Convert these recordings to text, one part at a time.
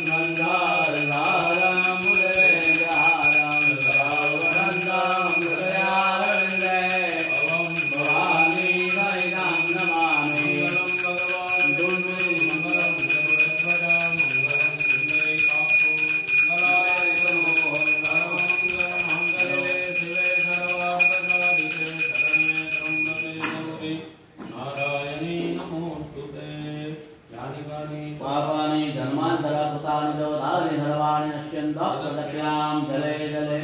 Gandhara पापानि जन्मान्तरकृतानि दोषानि सर्वाणि नश्यन्तः प्रदक्षिणां जले जले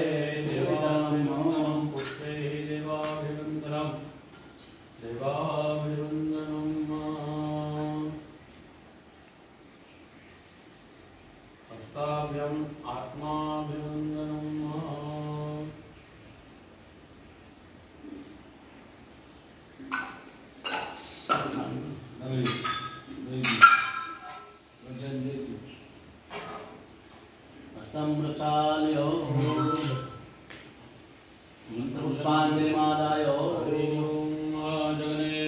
देवाभिवन्दनं पुष्पे देवाभिवन्दनं हस्ताभ्यम् आत्माभिवन्दनं हस्तं वृक्षालयो पुष्पाञ्जलिमादायो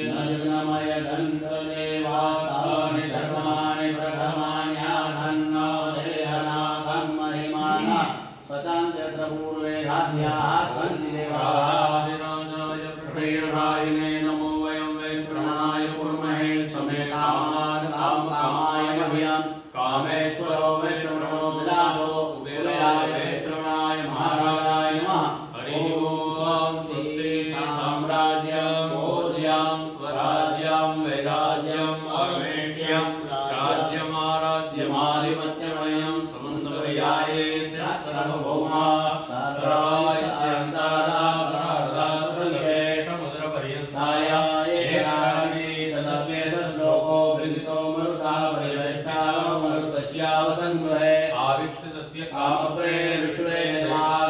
जगन्नामय धन्त्रदेवानि धर्माणि प्रथमान्याधन्नो देहनाथं महिमाना सचान्त्यत्र पूर्वे राध्याः सन्ति देवाः प्रेरणायिने नमो वयं वैश्रवणाय कुर्महे समेतामाय मह्यं कामेश्वरो वैश्रवणो ददातो कुबेराय वैश्रवणाय महाराजाय नमः हरि ओम स्वस्ति साम्राज्यं भोज्यं स्वराज्यं वैराज्यं अमेष्यं राज्यमाराध्यमाधिपत्यमयं समन्तपर्याये सर्वभौमा सर्वाय शान्ताराधारधारधे समुद्रपर्यन्ताय एकानि तदप्येष श्लोको विदितो मरुतः परिवेष्टारो मरुतस्यावसङ्गृहे आविक्षितस्य कामप्रे विश्वे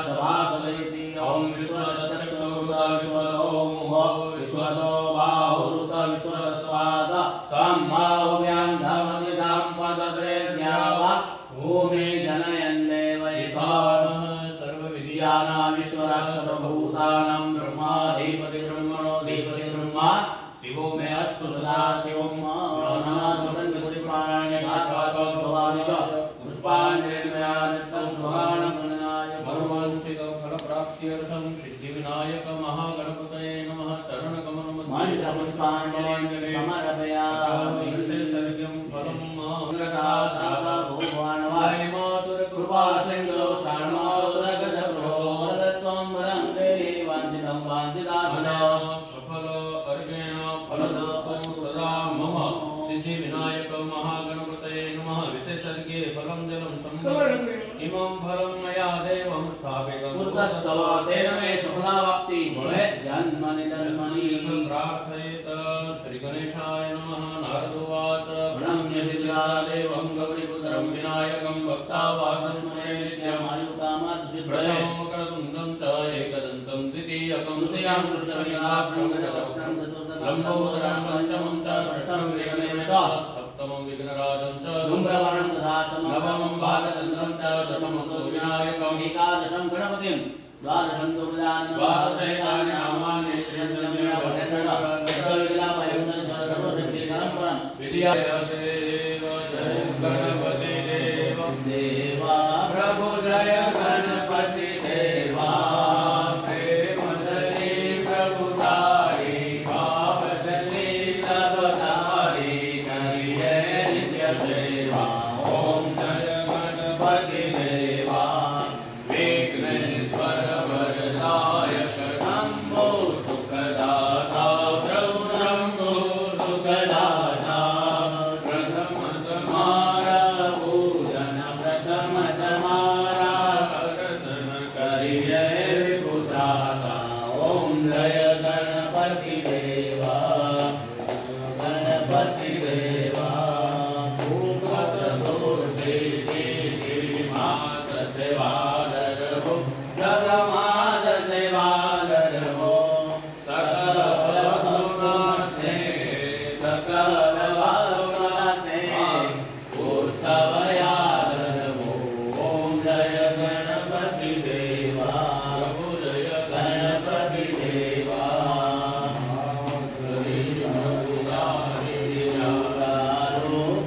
सभासवैति ॐ विश्वदशक्षुरुत विश्वतो मुहो विश्वतो बाहुरुत विश्वस्वाद सम्भाव्यां धर्मदिशां पदप्रेद्यावा भूमि जनयन् देवैसानः सर्वविद्यानामीश्वरः सर्वभूतानां ब्रह्माधिपति ब्रह्मणोऽधिपति ब्रह्मा शिवो मे अस्तु सदा शिवं नमः सुगन्धि पुष्पाणि घात्वात्वं भवानि च पुष्पाञ्जलिर्मयानित्यं भवानं गणनाय भगवन्तिकं फलप्राप्त्यर्थं सिद्धिविनायक महागणपतये नमः चरणकमलं मन्त्रपुष्पाञ्जलिं समर्पयामि सर्गं फलं मातृकात्राता भगवानवाय मातुर्कृपासिन्धो शरणमातुरगजप्रभो वरदत्वं वरं देहि वाञ्छितं वाञ्छिताभनो सफल अर्घेण फलदस्तं सदा मम सिद्धिविनायक महागणपतये नमः विशेषर्घ्ये फलं जलं संवरणं इमं फलं मया देवं स्थापितं पुरतस्तव तेन मे सफलावाप्ति भवेत् जन्मनि जन्मनि प्रार्थयेत श्रीगणेशाय नमः नारदोवाच प्रणम्यशिशिरादेवं गौरीपुत्रं विनायकं भक्तावासं स्मरे नित्यमायुकामार्जितम् मकरतुण्डं च एकदन्तं द्वितीयकं तृतीयं कृष्णविनाक्षं गजवक्त्रं चतुर्थं लम्बोदरं पञ्चमं च षष्ठं विघ्ननिमित्तं सप्तमं विघ्नराजं च धूम्रवर्णं तथाष्टमं नवमं बालचन्द्रं च दशमं विनायकम् एकादशं गणपतिं द्वादशं दुर्गान् द्वादशैतानि नामानि सर्वसिद्धिकरं विद्यादेव जय गणपति देव देवा प्रभु जय गणपति देवा प्रेम जली प्रभु तारी पाप जली तब तारी करिए नित्य सेवा ओम जय गणपति देवा विघ्नेश्वर वरदायक शंभो सुखदाता प्रभु शंभो सुखदाता प्रथम तुम्हारा पूजन प्रथम तुम्हारा दर्शन करिए विपुत्राता ओम जय गणपति देवा गणपति देवा सुखद दुर्गे मास सेवादर हो जगमास सेवादर हो सकल भक्तों सकल भक्तों उत्सव यादर हो ओम जय गणपति देवा प्रभु जय गणपति देवा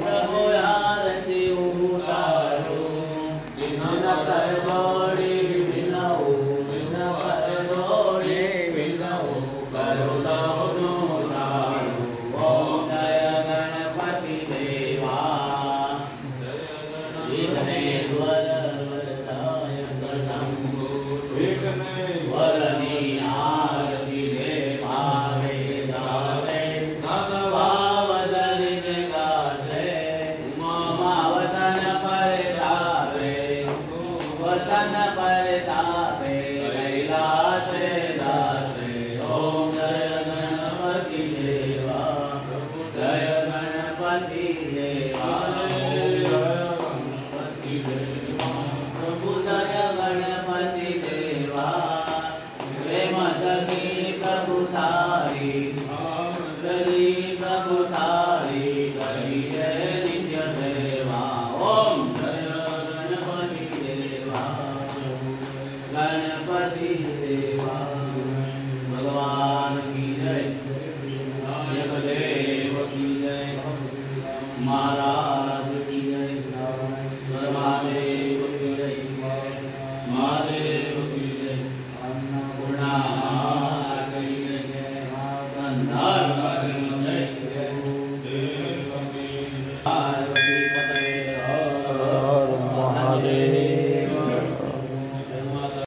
प्रभु आरती उतारो दिन कर दौड़ी बिनऊ दिन कर दौड़ी बिनऊ करो सबनो सारो ओम जय गणपति देवा विघ्नेश्वर